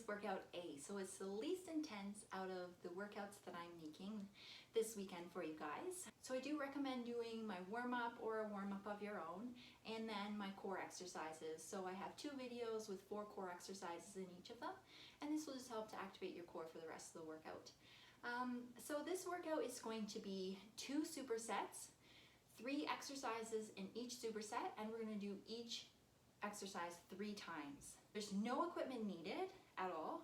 workout A. So it's the least intense out of the workouts that I'm making this weekend for you guys. So I do recommend doing my warm-up or a warm-up of your own, and then my core exercises. So I have 2 videos with 4 core exercises in each of them, and this will just help to activate your core for the rest of the workout. So this workout is going to be 2 supersets, 3 exercises in each superset, and we're going to do each exercise 3 times. There's no equipment needed at all,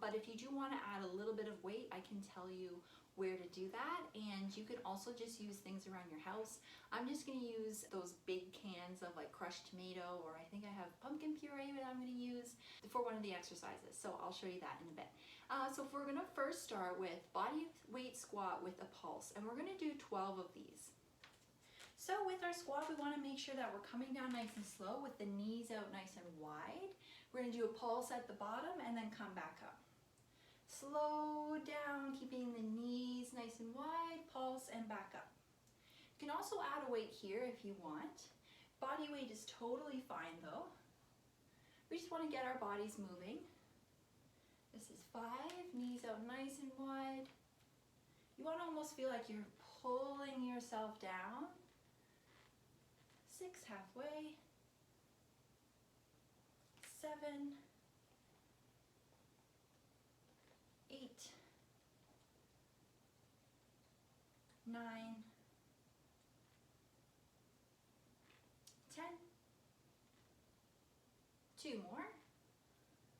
but if you do want to add a little bit of weight, I can tell you where to do that, and you can also just use things around your house. I'm just going to use those big cans of like crushed tomato, or I think I have pumpkin puree that I'm going to use for one of the exercises, so I'll show you that in a bit. So we're going to first start with body weight squat with a pulse, and we're going to do 12 of these. So with our squat, we want to make sure that we're coming down nice and slow with the knees out nice and wide. We're going to do a pulse at the bottom and then come back up. Slow down, keeping the knees nice and wide, pulse and back up. You can also add a weight here if you want. Body weight is totally fine though. We just want to get our bodies moving. This is 5, knees out nice and wide. You want to almost feel like you're pulling yourself down. 6, halfway. 7, 8, 9, 10, 2 more,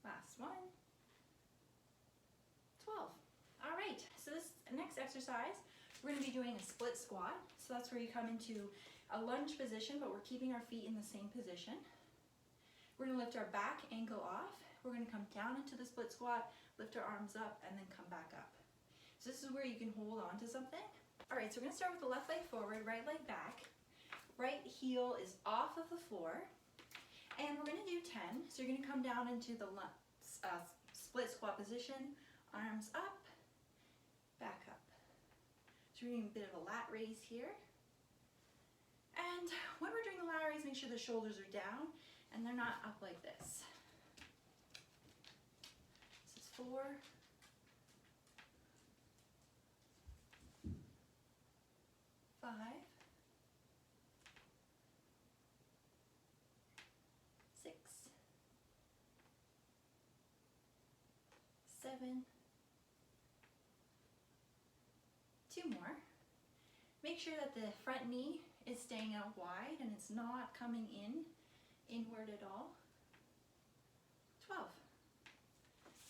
last one, 12. All right, so this next exercise, we're going to be doing a split squat. So that's where you come into a lunge position, but we're keeping our feet in the same position. We're going to lift our back ankle off. We're going to come down into the split squat, lift our arms up, and then come back up. So this is where you can hold on to something. All right, so we're going to start with the left leg forward, right leg back. Right heel is off of the floor. And we're going to do 10. So you're going to come down into the split squat position, arms up, back up. So we're doing a bit of a lat raise here. And when we're doing the lat raise, make sure the shoulders are down and they're not up like this. This is 4, 5, 6, 7, 2 more. Make sure that the front knee is staying out wide and it's not coming inward at all. 12.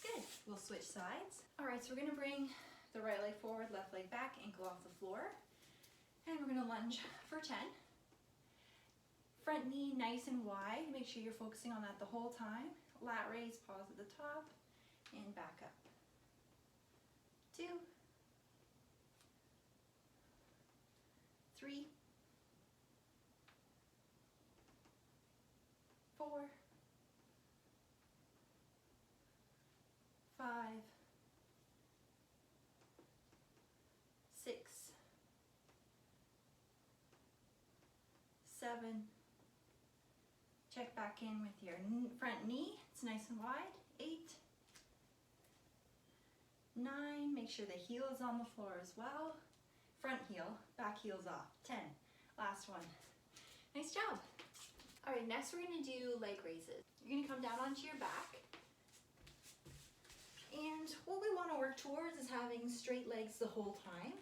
Good. We'll switch sides. All right, so we're going to bring the right leg forward, left leg back, ankle off the floor. And we're going to lunge for 10. Front knee nice and wide. Make sure you're focusing on that the whole time. Lat raise, pause at the top, and back up. 2, 3, 4, 5, 6, 7. Check back in with your front knee. It's nice and wide. 8, 9. Make sure the heel is on the floor as well. Front heel, back heel's off. 10. Last one. Nice job. All right, next we're going to do leg raises. You're going to come down onto your back. And what we want to work towards is having straight legs the whole time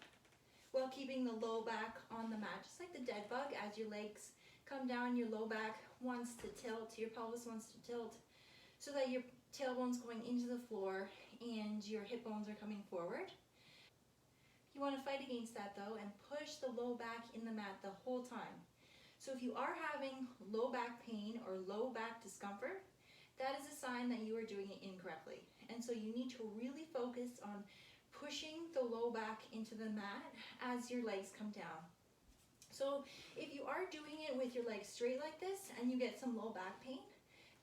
while keeping the low back on the mat, just like the dead bug. As your legs come down, your low back wants to tilt, your pelvis wants to tilt, so that your tailbone's going into the floor and your hip bones are coming forward. You want to fight against that though and push the low back in the mat the whole time. So if you are having low back pain or low back discomfort, that is a sign that you are doing it incorrectly. And so you need to really focus on pushing the low back into the mat as your legs come down. So if you are doing it with your legs straight like this and you get some low back pain,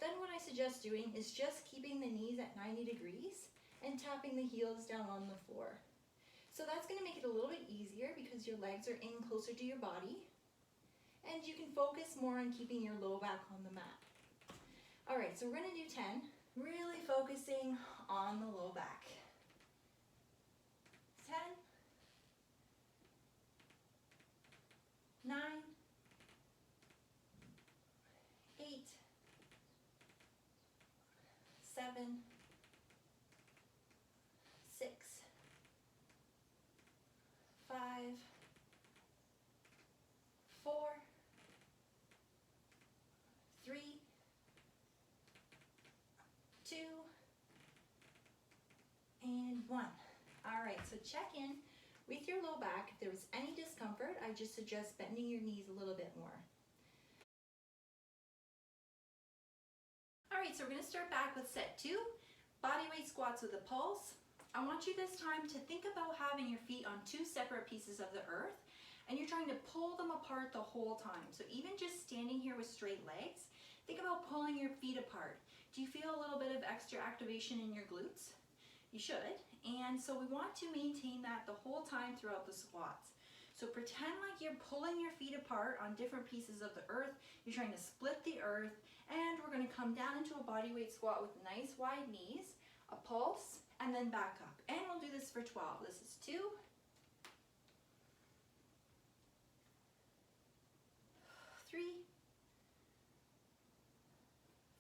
then what I suggest doing is just keeping the knees at 90 degrees and tapping the heels down on the floor. So that's going to make it a little bit easier because your legs are in closer to your body and you can focus more on keeping your low back on the mat. All right, so we're going to do 10. Really focusing on the low back. 10, 9, 8, 7, 6, 5, 4, 3, 2, and 1. All right, so check in with your low back. If there was any discomfort, I just suggest bending your knees a little bit more. All right, so we're gonna start back with set 2, bodyweight squats with a pulse. I want you this time to think about having your feet on 2 separate pieces of the earth, and you're trying to pull them apart the whole time. So even just standing here with straight legs, think about pulling your feet apart. Do you feel a little bit of extra activation in your glutes? You should. And so we want to maintain that the whole time throughout the squats. So pretend like you're pulling your feet apart on different pieces of the earth. You're trying to split the earth, and we're going to come down into a bodyweight squat with nice wide knees, a pulse, and then back up. And we'll do this for 12. This is 2, 3,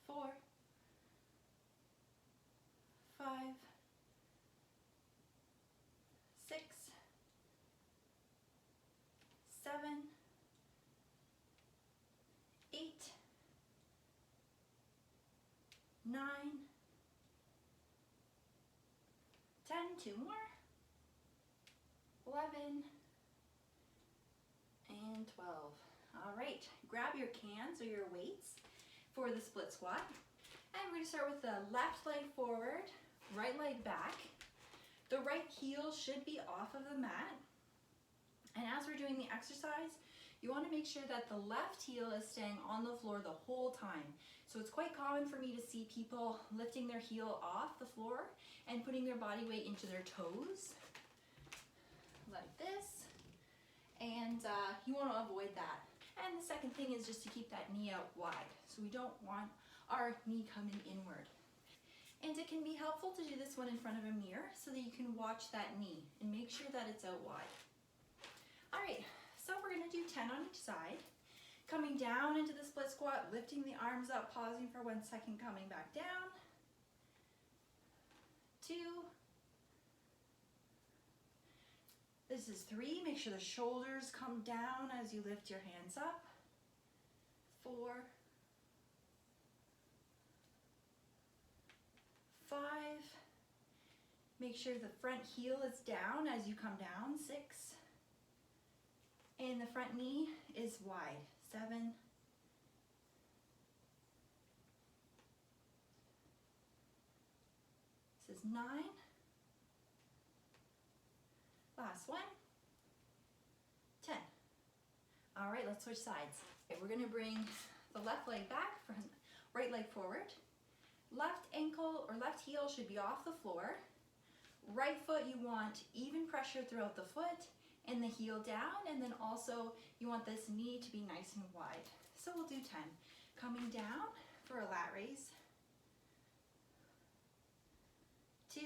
4, 5, 6, 7, 8, 9, 10, 2 more, 11, and 12. All right, grab your cans or your weights for the split squat. And we're gonna start with the left leg forward, right leg back. The right heel should be off of the mat. And as we're doing the exercise, you wanna make sure that the left heel is staying on the floor the whole time. So it's quite common for me to see people lifting their heel off the floor and putting their body weight into their toes, like this. And you wanna avoid that. And the second thing is just to keep that knee out wide. So we don't want our knee coming inward. And it can be helpful to do this one in front of a mirror so that you can watch that knee and make sure that it's out wide. All right, so we're gonna do 10 on each side. Coming down into the split squat, lifting the arms up, pausing for 1 second, coming back down. 2. This is 3, make sure the shoulders come down as you lift your hands up. 4, 5, make sure the front heel is down as you come down. 6, and the front knee is wide. 7, 9, last one, 10. All right, let's switch sides. Okay, we're gonna bring the left leg back, right leg forward. Left ankle or left heel should be off the floor. Right foot, you want even pressure throughout the foot and the heel down, and then also you want this knee to be nice and wide. So we'll do 10. Coming down for a lat raise. 2,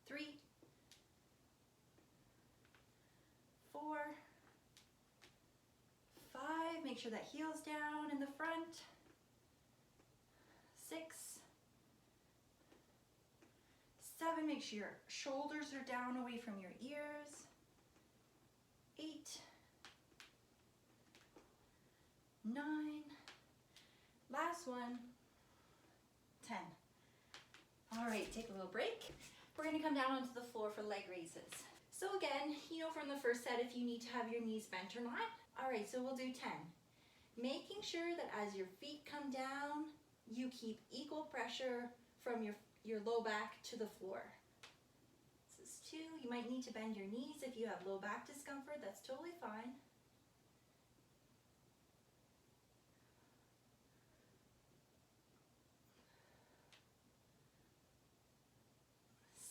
3, 4, 5, make sure that heel's down in the front. 6, 7, make sure your shoulders are down away from your ears. 8, 9, last one, 10. All right, take a little break. We're gonna come down onto the floor for leg raises. So again, you know from the first set if you need to have your knees bent or not. All right, so we'll do 10. Making sure that as your feet come down, you keep equal pressure from your low back to the floor. This is 2. You might need to bend your knees if you have low back discomfort. That's totally fine.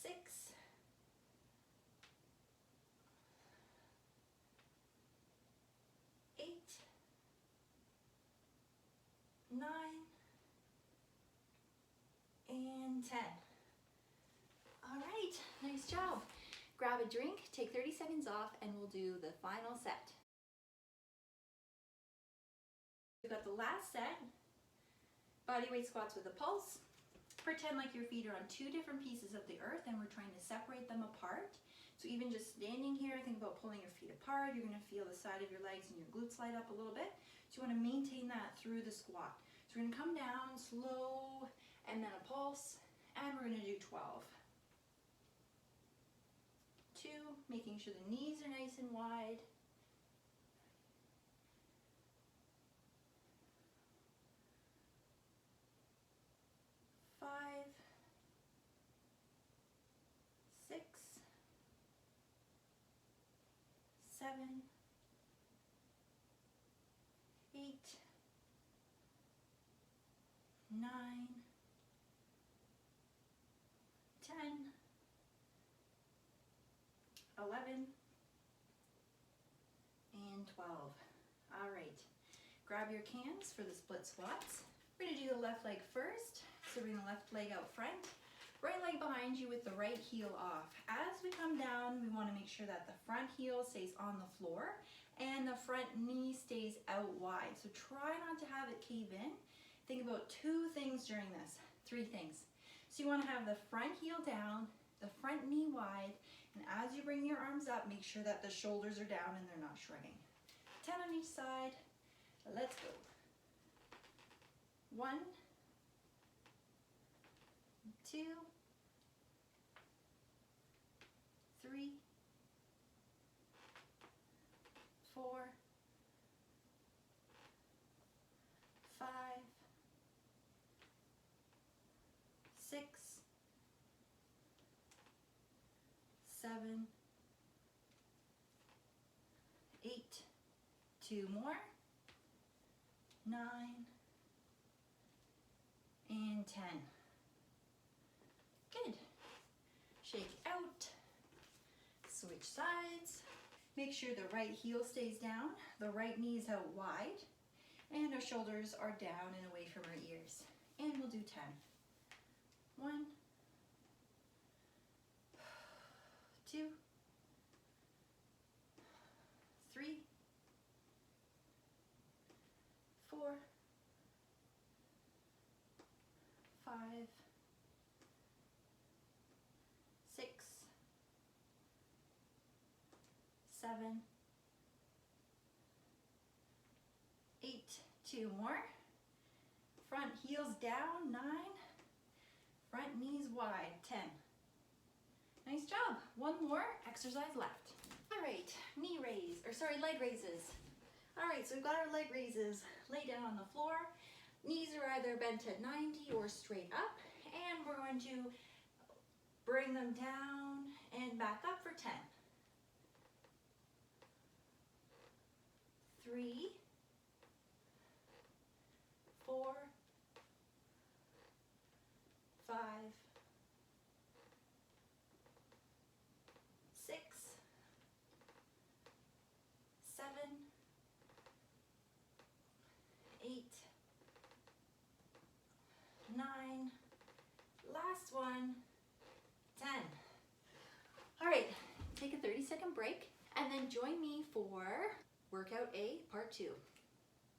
6, 8, and 10. All right, nice job. Grab a drink, take 30 seconds off, and we'll do the final set. We've got the last set, bodyweight squats with a pulse. Pretend like your feet are on two different pieces of the earth and we're trying to separate them apart. So even just standing here, think about pulling your feet apart. You're gonna feel the side of your legs and your glutes light up a little bit. So you wanna maintain that through the squat. So we're gonna come down slow and then a pulse, and we're gonna do 12. 2, making sure the knees are nice and wide. 5, 6, 7, 8, 9, 10, 11, and 12. All right, grab your cans for the split squats. We're gonna do the left leg first. So bring the left leg out front, right leg behind you with the right heel off. As we come down, we wanna make sure that the front heel stays on the floor and the front knee stays out wide. So try not to have it cave in. Think about 2 things during this, 3 things. So you wanna have the front heel down, the front knee wide, and as you bring your arms up, make sure that the shoulders are down and they're not shrugging. 10 on each side, let's go. 1, 2, 3, 4, 5, 6, 7, 8, 2 more, 9, and 10. Good. Shake out, switch sides. Make sure the right heel stays down, the right knee is out wide, and our shoulders are down and away from our ears. And we'll do 10. 1, 2, 3, 4, 5, 6, 7, 8, 2 more. Front heels down, 9. Front knees wide, 10. Nice job. 1 more exercise left. All right, leg raises. All right, so we've got our leg raises. Lay down on the floor. Knees are either bent at 90 or straight up, and we're going to bring them down and back up for 10. 3, 4, 5, 6, 7, 8, 9, last one, 10. All right, take a 30-second break and then join me for workout A, part 2.